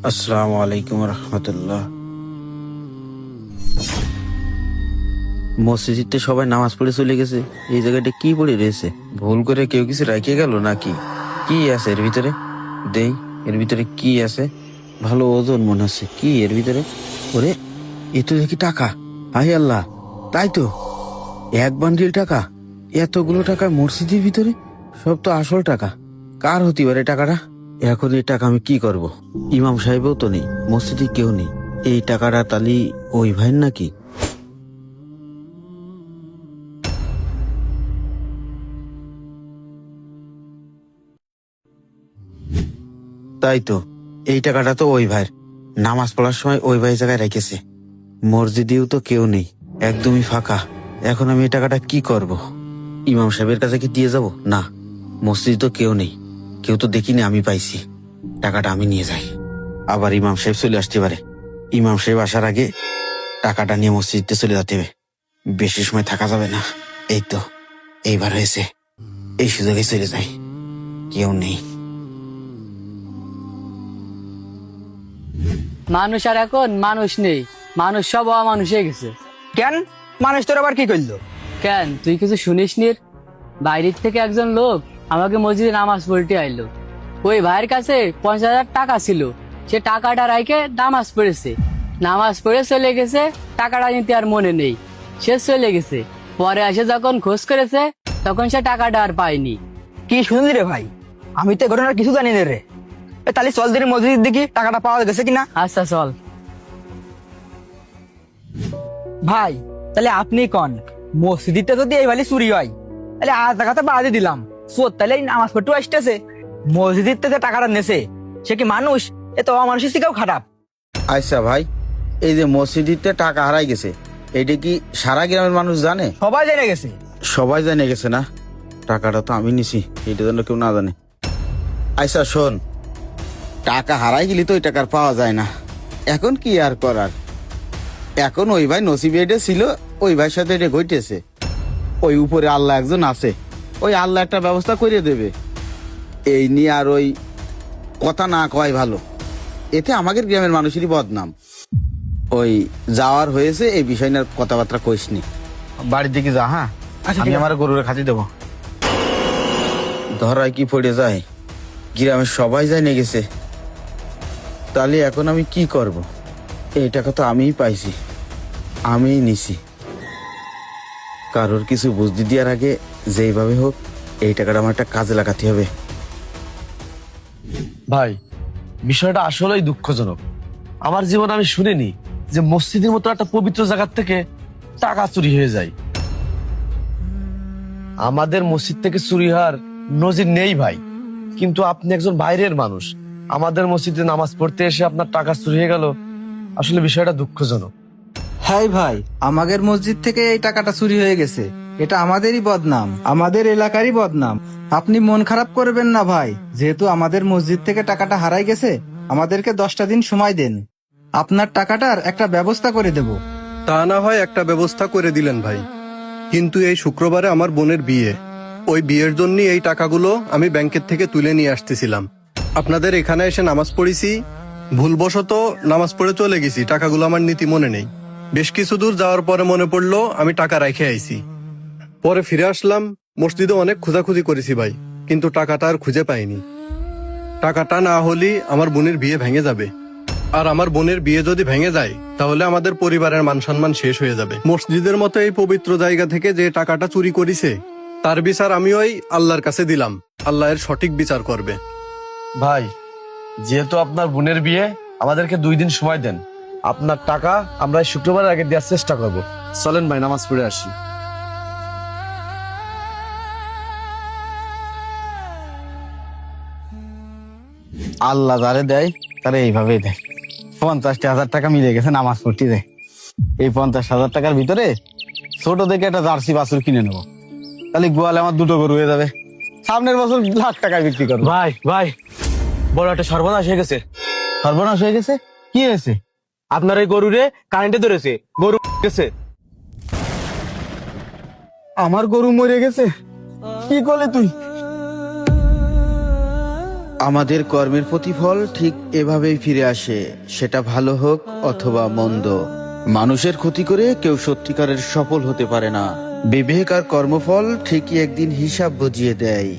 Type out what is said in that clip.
আসসালামু আলাইকুম রহমতুল্লাহ। মসজিদে সবাই নামাজ পড়ে চলে গেছে, এই জায়গাটা কি পড়ে রয়েছে? ভুল করে কেউ কিছু রাখিয়ে গেল নাকি? কি আছে এর ভিতরে? দেই, এর ভিতরে কি আছে? ভালো ওজন মনে হচ্ছে। কি এর ভিতরে? ওরে, এ তো দেখি টাকা। হাই আল্লাহ, তাই তো, এক বান্ডিল টাকা। এতগুলো টাকা মসজিদের ভিতরে? সব তো আসল টাকা। কার হতে পারে টাকাটা? এখন এই টাকা আমি কি করব? ইমাম সাহেবও তো নেই, মসজিদে কেউ নেই। এই টাকাটা তালি ওই ভাইয়ের নাকি? তাই তো, এই টাকাটা তো ওই ভাইয়ের। নামাজ পড়ার সময় ওই ভাই জায়গায় রেখেছে। মসজিদেও তো কেউ নেই, একদমই ফাঁকা। এখন আমি এই টাকাটা কি করব? ইমাম সাহেবের কাছে কি দিয়ে যাব? না, মসজিদে তো কেউ নেই, কেউ তো দেখিনি, আমি পাইছি। টাকাটা আমি নিয়ে যাই, আবার ইমাম সাহেব চলে আসতে পারে। ইমাম সাহেব আসার আগে টাকাটা নিয়ে মসজিদে চলে যেতে হবে, বেশি সময় থাকা যাবে না। এই তো, এইবার হয়েছে, এই সুযোগে চলে যাই, কেউ নেই। মানুষ আর এখন মানুষ নেই, মানুষ সব অমানুষ হয়ে গেছে। কেন? মানুষ তোর আবার কি করলো? কেন, তুই কিছু শুনিস নি? বাইরের থেকে একজন লোক আমাকে মসজিদে নামাজ পড়তে আইলো। ওই ভাইয়ের কাছে 50,000 টাকা ছিল, সে টাকাটা রাইখে নামাজ পড়েছে। নামাজ পড়ে চলে গেছে, টাকাটা নিতে আর মনে নেই, সে চলে গেছে। পরে এসে যখন খোঁজ করেছে, তখন সে টাকাটা আর পায়নি। কি শুনলি রে ভাই? আমি তো ঘটনার কিছু জানি না রে। তাহলে চল দিন মসজিদ দেখি টাকাটা পাওয়া গেছে কিনা। আচ্ছা চল। ভাই তাহলে আপনি কন, মসজিদটা যদি এই ভালি চুরি হয়, তাহলে আজ টাকাটা বাদে দিলাম, সোদ তাহলে এই নামাজ পড়তে আসতেছে। মসজিদ যে টাকাটা নেছে, সে কি মানুষ? এ তো অমানুষের থেকেও খারাপ। আচ্ছা ভাই, এই যে মসজিদে টাকা হারাই গেছে, এইটা কি সারা গ্রামের মানুষ জানে? সবাই জেনে গেছে। সবাই জানে গেছে না? টাকাটা তো আমি নিছি, এটা যেন কেউ না জানে। আচ্ছা শোন, টাকা হারাই গেলি তো ওই টাকার পাওয়া যায় না, এখন কি আর করার? এখন ওই ভাই নসিবে এটা ছিল, ওই ভাইয়ের সাথে এটা ঘটেছে। ওই উপরে আল্লাহ একজন আছে, ওই আল্লাহ একটা ব্যবস্থা করে দেবে। এই নিয়ে আর ওই কথা না কয় ভালো, এতে আমাদের গ্রামের মানুষেরই বদনাম। ওই যাওয়ার হয়েছে, এই বিষয় নিয়ে আর কথাবার্তা কইসনি। বাড়ির দিকে যা, হ্যাঁ? আচ্ছা, আমি ঠিক আছে। আমার গরুরে খাতি দেবো। ধরায় কি পড়ে যায়, গ্রামের সবাই যায় নিয়ে গেছে, তাহলে এখন আমি কি করব? এই টাকা তো আমিই পাইছি, আমিই নিছি। কারোর কিছু বুদ্ধি দেওয়ার আগে যেইভাবে হোক এই টাকাটা আমার একটা কাজে লাগাতে হবে। ভাই, বিষয়টা আসলেই দুঃখজনক। আমার জীবনে আমি শুনিনি যে মসজিদের মতো একটা পবিত্র জায়গার থেকে টাকা চুরি হয়ে যায়। আমাদের মসজিদ থেকে চুরি হওয়ার নজির নেই ভাই, কিন্তু আপনি একজন বাইরের মানুষ, আমাদের মসজিদে নামাজ পড়তে এসে আপনার টাকা চুরি হয়ে গেল। আসলে বিষয়টা দুঃখজনক। হ্যাঁ ভাই, আমাদের মসজিদ থেকে এই টাকাটা চুরি হয়ে গেছে, এটা আমাদেরই বদনাম, আমাদের এলাকারই বদনাম। আপনি মন খারাপ করবেন না ভাই, যেহেতু আমাদের মসজিদ থেকে টাকাটা হারাই গেছে, আমাদেরকে 10টা দিন সময় দেন, আপনার টাকাটার একটা ব্যবস্থা করে দেব। তা না হয় একটা ব্যবস্থা করে দিলেন ভাই, কিন্তু এই শুক্রবারে আমার বোনের বিয়ে, ওই বিয়ের জন্য এই টাকাগুলো আমি ব্যাংকের থেকে তুলে নিয়ে আসতেছিলাম। আপনাদের এখানে এসে নামাজ পড়েছি, ভুলবশত নামাজ পড়ে চলে গেছি, টাকাগুলো আমার নীতি মনে নেই। বেশ কিছু দূর যাওয়ার পরে মনে পড়লো আমি টাকা রেখে আইছি। পরে ফিরে আসলাম, মসজিদে অনেক খোঁজাখুঁজি করেছি ভাই, কিন্তু টাকাটা আর খুঁজে পাইনি। টাকাটা না হলে আমার বোনের বিয়ে ভেঙে যাবে, আর আমার বোনের বিয়ে যদি ভেঙে যায় তাহলে আমাদের পরিবারের মান সম্মান শেষ হয়ে যাবে। মসজিদের মতো এই পবিত্র জায়গা থেকে যে টাকাটা চুরি করেছে, তার বিচার আমি ওই আল্লাহর কাছে দিলাম, আল্লাহ এর সঠিক বিচার করবে। ভাই, যেহেতু আপনার বোনের বিয়ে, আমাদেরকে 2 দিন সময় দেন। আপনার টাকা আমরা এই শুক্রবারের আগে দেওয়ার চেষ্টা করব। চলেন ভাই, নামাজ পড়ে আসি। আল্লাহ যারে দেয় তারে এইভাবেই দেয়। 50,000 টাকা মিলে গেছে নামাজ পড়তে দেয়। এই 50,000 টাকার ভিতরে ছোট দেখে একটা জার্সি বাছুর কিনে নেবো, তাহলে গোয়ালে আমার 2টো গরু হয়ে যাবে। সামনের বছর লাখ টাকায় বিক্রি করবো। ভাই ভাই, বড় একটা সর্বনাশ হয়ে গেছে। সর্বনাশ হয়ে গেছে? কি হয়েছে? আপনার এই গরুরে কারেন্টে ধরেছে, গরু গেছে। আমার গরু মরে গেছে? কি করলে তুই? আমাদের কর্মের প্রতিফল ঠিক এভাবেই ফিরে আসে, সেটা ভালো হোক অথবা মন্দ। মানুষের ক্ষতি করে কেউ সত্যিকারের সফল হতে পারে না। বিবেক আর কর্মফল ঠিকই একদিন হিসাব বুঝিয়ে দেয়।